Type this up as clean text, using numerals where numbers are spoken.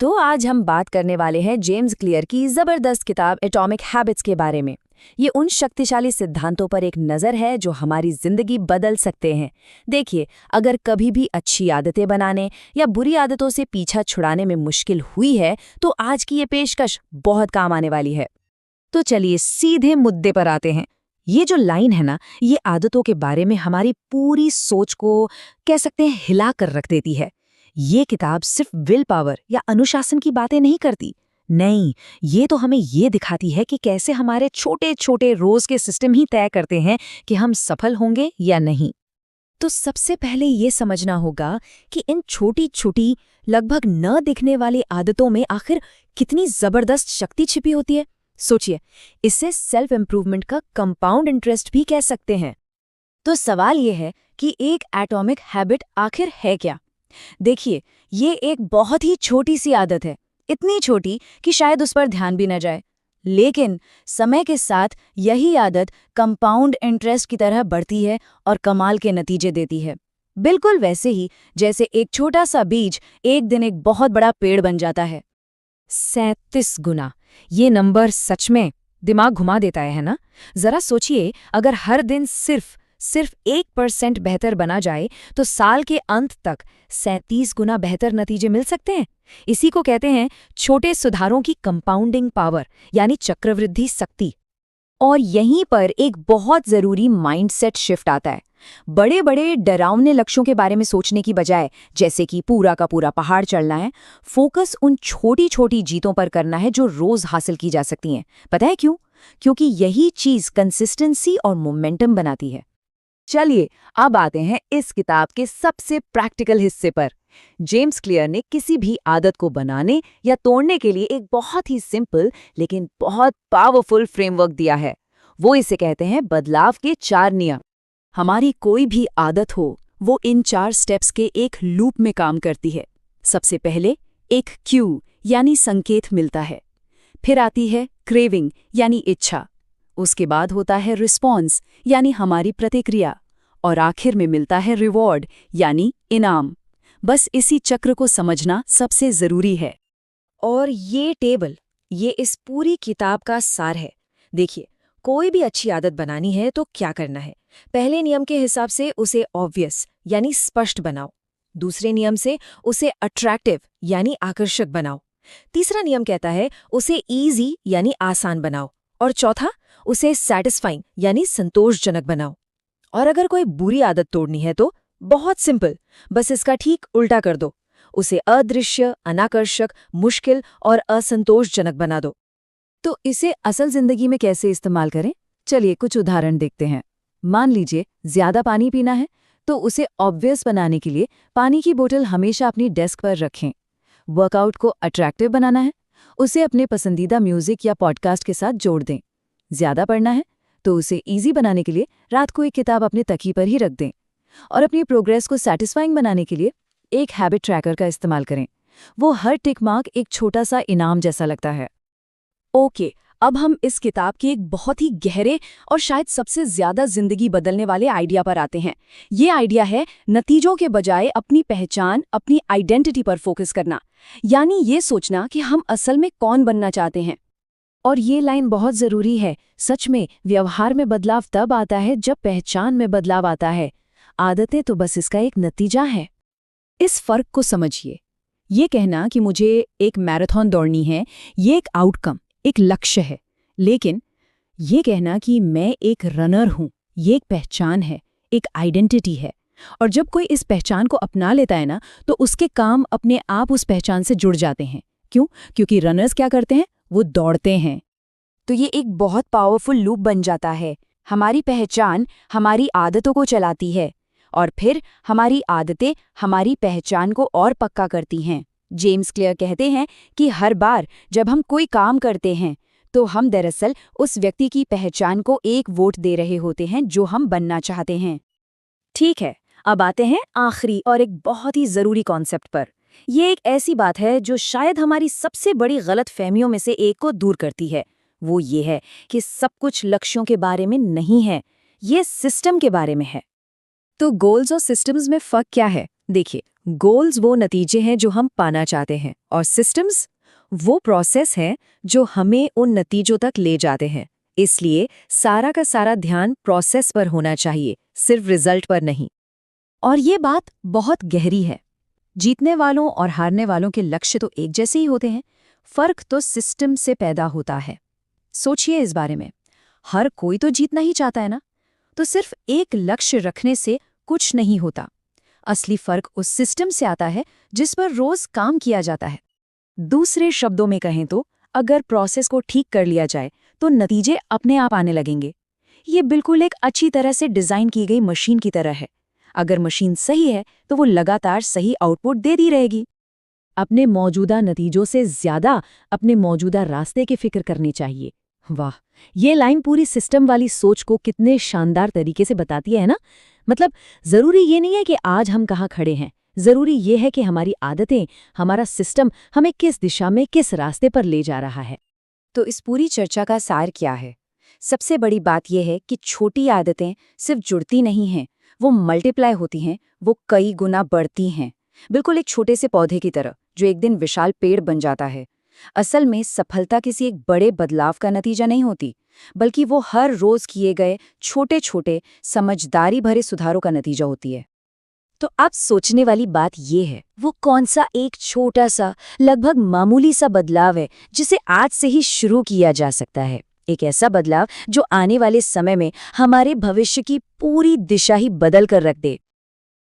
तो आज हम बात करने वाले हैं जेम्स क्लियर की जबरदस्त किताब एटॉमिक हैबिट्स के बारे में। ये उन शक्तिशाली सिद्धांतों पर एक नज़र है जो हमारी जिंदगी बदल सकते हैं। देखिए, अगर कभी भी अच्छी आदतें बनाने या बुरी आदतों से पीछा छुड़ाने में मुश्किल हुई है तो आज की ये पेशकश बहुत काम आने वाली है। तो चलिए सीधे मुद्दे पर आते हैं। ये जो लाइन है ना, ये आदतों के बारे में हमारी पूरी सोच को कह सकते हैं हिला कर रख देती है। ये किताब सिर्फ विल पावर या अनुशासन की बातें नहीं करती। नहीं, ये तो हमें ये दिखाती है कि कैसे हमारे छोटे छोटे रोज के सिस्टम ही तय करते हैं कि हम सफल होंगे या नहीं। तो सबसे पहले ये समझना होगा कि इन छोटी छोटी लगभग न दिखने वाली आदतों में आखिर कितनी जबरदस्त शक्ति छिपी होती है। सोचिए, इससे सेल्फ इम्प्रूवमेंट का कंपाउंड इंटरेस्ट भी कह सकते हैं। तो सवाल ये है कि एक एटॉमिक हैबिट आखिर है क्या? देखिए, ये एक बहुत ही छोटी सी आदत है, इतनी छोटी कि शायद उस पर ध्यान भी न जाए। लेकिन समय के साथ यही आदत कंपाउंड इंटरेस्ट की तरह बढ़ती है और कमाल के नतीजे देती है। बिल्कुल वैसे ही जैसे एक छोटा सा बीज एक दिन एक बहुत बड़ा पेड़ बन जाता है। 37 गुना, ये नंबर सच में दिमाग घुमा देता है ना? जरा सोचिए, अगर हर दिन सिर्फ 1% बेहतर बना जाए तो साल के अंत तक 37 गुना बेहतर नतीजे मिल सकते हैं। इसी को कहते हैं छोटे सुधारों की कंपाउंडिंग पावर, यानी चक्रवृद्धि शक्ति। और यहीं पर एक बहुत जरूरी माइंडसेट शिफ्ट आता है। बड़े बड़े डरावने लक्ष्यों के बारे में सोचने की बजाय, जैसे कि पूरा का पूरा पहाड़ चढ़ना है, फोकस उन छोटी छोटी जीतों पर करना है जो रोज हासिल की जा सकती हैं। पता है क्यों? क्योंकि यही चीज कंसिस्टेंसी और मोमेंटम बनाती है। चलिए अब आते हैं इस किताब के सबसे प्रैक्टिकल हिस्से पर। जेम्स क्लियर ने किसी भी आदत को बनाने या तोड़ने के लिए एक बहुत ही सिंपल लेकिन बहुत पावरफुल फ्रेमवर्क दिया है। वो इसे कहते हैं बदलाव के 4 नियम। हमारी कोई भी आदत हो, वो इन 4 स्टेप्स के एक लूप में काम करती है। सबसे पहले एक क्यू यानी संकेत मिलता है, फिर आती है क्रेविंग यानी इच्छा, उसके बाद होता है रिस्पॉन्स यानी हमारी प्रतिक्रिया, और आखिर में मिलता है रिवॉर्ड यानी इनाम। बस इसी चक्र को समझना सबसे जरूरी है। और ये टेबल, ये इस पूरी किताब का सार है। देखिए, कोई भी अच्छी आदत बनानी है तो क्या करना है? पहले नियम के हिसाब से उसे ऑब्वियस यानी स्पष्ट बनाओ। दूसरे नियम से उसे अट्रैक्टिव यानी आकर्षक बनाओ। तीसरा नियम कहता है उसे इजी यानी आसान बनाओ। और चौथा, उसे सैटिस्फाइंग यानी संतोषजनक बनाओ। और अगर कोई बुरी आदत तोड़नी है तो बहुत सिंपल, बस इसका ठीक उल्टा कर दो। उसे अदृश्य, अनाकर्षक, मुश्किल और असंतोषजनक बना दो। तो इसे असल जिंदगी में कैसे इस्तेमाल करें? चलिए कुछ उदाहरण देखते हैं। मान लीजिए ज्यादा पानी पीना है, तो उसे ऑब्वियस बनाने के लिए पानी की बोतल हमेशा अपनी डेस्क पर रखें। वर्कआउट को अट्रैक्टिव बनाना है, उसे अपने पसंदीदा म्यूजिक या पॉडकास्ट के साथ जोड़ दें। ज्यादा पढ़ना है तो उसे इजी बनाने के लिए रात को एक किताब अपने तकिए पर ही रख दें। और अपनी प्रोग्रेस को सैटिस्फाइंग बनाने के लिए एक हैबिट ट्रैकर का इस्तेमाल करें। वो हर टिक मार्क एक छोटा सा इनाम जैसा लगता है। ओके, अब हम इस किताब के एक बहुत ही गहरे और शायद सबसे ज्यादा जिंदगी बदलने वाले आइडिया पर आते हैं। ये आइडिया है नतीजों के बजाय अपनी पहचान, अपनी आइडेंटिटी पर फोकस करना। यानी ये सोचना कि हम असल में कौन बनना चाहते हैं। और ये लाइन बहुत जरूरी है। सच में व्यवहार में बदलाव तब आता है जब पहचान में बदलाव आता है। आदतें तो बस इसका एक नतीजा है। इस फर्क को समझिए। ये कहना कि मुझे एक मैराथन दौड़नी है, ये एक आउटकम, एक लक्ष्य है। लेकिन ये कहना कि मैं एक रनर हूं, ये एक पहचान है, एक आइडेंटिटी है। और जब कोई इस पहचान को अपना लेता है ना, तो उसके काम अपने आप उस पहचान से जुड़ जाते हैं। क्यों? क्योंकि रनर्स क्या करते हैं? वो दौड़ते हैं। तो ये एक बहुत पावरफुल लूप बन जाता है। हमारी पहचान हमारी आदतों को चलाती है और फिर हमारी आदतें हमारी पहचान को और पक्का करती हैं। जेम्स क्लियर कहते हैं कि हर बार जब हम कोई काम करते हैं तो हम दरअसल उस व्यक्ति की पहचान को एक वोट दे रहे होते हैं जो हम बनना चाहते हैं। ठीक है, अब आते हैं आखिरी और एक बहुत ही जरूरी कॉन्सेप्ट पर। ये एक ऐसी बात है जो शायद हमारी सबसे बड़ी गलत फहमियों में से एक को दूर करती है। वो ये है कि सब कुछ लक्ष्यों के बारे में नहीं है, ये सिस्टम के बारे में है। तो गोल्स और सिस्टम्स में फर्क क्या है? देखिए, गोल्स वो नतीजे हैं जो हम पाना चाहते हैं, और सिस्टम्स वो प्रोसेस है जो हमें उन नतीजों तक ले जाते हैं। इसलिए सारा का सारा ध्यान प्रोसेस पर होना चाहिए, सिर्फ रिजल्ट पर नहीं। और ये बात बहुत गहरी है। जीतने वालों और हारने वालों के लक्ष्य तो एक जैसे ही होते हैं, फर्क तो सिस्टम से पैदा होता है। सोचिए इस बारे में, हर कोई तो जीतना ही चाहता है ना, तो सिर्फ एक लक्ष्य रखने से कुछ नहीं होता। असली फर्क उस सिस्टम से आता है जिस पर रोज काम किया जाता है। दूसरे शब्दों में कहें तो अगर प्रोसेस को ठीक कर लिया जाए तो नतीजे अपने आप आने लगेंगे। ये बिल्कुल एक अच्छी तरह से डिजाइन की गई मशीन की तरह है। अगर मशीन सही है तो वो लगातार सही आउटपुट देती रहेगी। अपने मौजूदा नतीजों से ज्यादा अपने मौजूदा रास्ते की फिक्र करनी चाहिए। वाह, ये लाइन पूरी सिस्टम वाली सोच को कितने शानदार तरीके से बताती है ना। मतलब जरूरी ये नहीं है कि आज हम कहाँ खड़े हैं, जरूरी ये है कि हमारी आदतें, हमारा सिस्टम हमें किस दिशा में, किस रास्ते पर ले जा रहा है। तो इस पूरी चर्चा का सार क्या है? सबसे बड़ी बात यह है कि छोटी आदतें सिर्फ जुड़ती नहीं हैं, वो मल्टीप्लाई होती हैं, वो कई गुना बढ़ती हैं। बिल्कुल एक छोटे से पौधे की तरह जो एक दिन विशाल पेड़ बन जाता है। असल में सफलता किसी एक बड़े बदलाव का नतीजा नहीं होती, बल्कि वो हर रोज किए गए छोटे छोटे समझदारी भरे सुधारों का नतीजा होती है। तो अब सोचने वाली बात ये है, वो कौन सा एक छोटा सा, लगभग मामूली सा बदलाव है जिसे आज से ही शुरू किया जा सकता है? एक ऐसा बदलाव जो आने वाले समय में हमारे भविष्य की पूरी दिशा ही बदल कर रख दे।